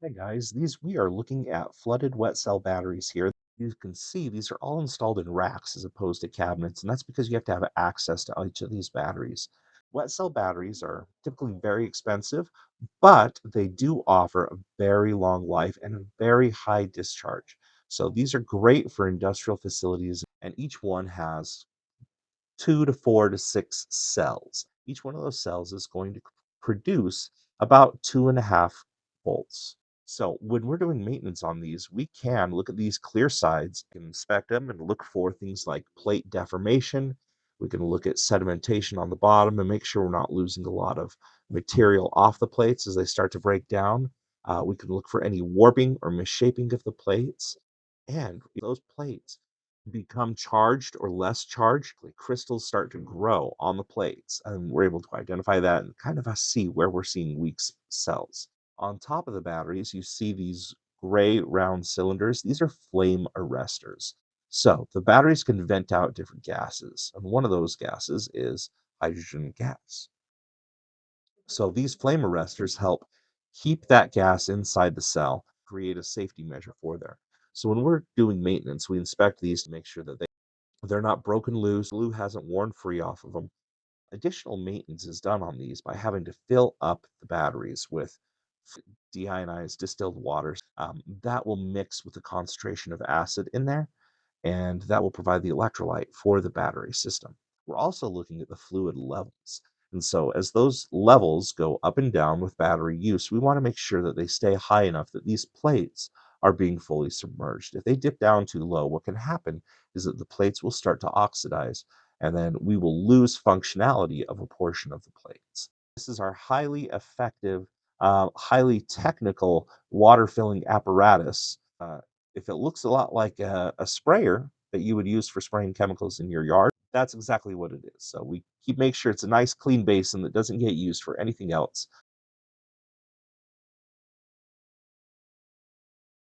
Hey guys, these we are looking at flooded wet cell batteries here. You can see these are all installed in racks as opposed to cabinets, and that's because you have to have access to each of these batteries. Wet cell batteries are typically very expensive, but they do offer a very long life and a very high discharge. So these are great for industrial facilities, and each one has 2 to 4 to 6 cells. Each one of those cells is going to produce about 2.5 volts. So when we're doing maintenance on these, we can look at these clear sides and inspect them and look for things like plate deformation. We can look at sedimentation on the bottom and make sure we're not losing a lot of material off the plates as they start to break down. We can look for any warping or misshaping of the plates. And those plates become charged or less charged, like crystals start to grow on the plates, and we're able to identify that and kind of see where we're seeing weak cells. On top of the batteries, you see these gray round cylinders. These are flame arresters. So the batteries can vent out different gases, and one of those gases is hydrogen gas. So these flame arresters help keep that gas inside the cell, create a safety measure for there. So when we're doing maintenance, we inspect these to make sure that they're not broken loose, glue hasn't worn free off of them. Additional maintenance is done on these by having to fill up the batteries with deionized distilled waters. That will mix with the concentration of acid in there, and that will provide the electrolyte for the battery system. We're also looking at the fluid levels. And so, as those levels go up and down with battery use, we want to make sure that they stay high enough that these plates are being fully submerged. If they dip down too low, what can happen is that the plates will start to oxidize, and then we will lose functionality of a portion of the plates. This is our highly effective, highly technical water filling apparatus. If it looks a lot like a sprayer that you would use for spraying chemicals in your yard, that's exactly what it is. So we make sure it's a nice clean basin that doesn't get used for anything else.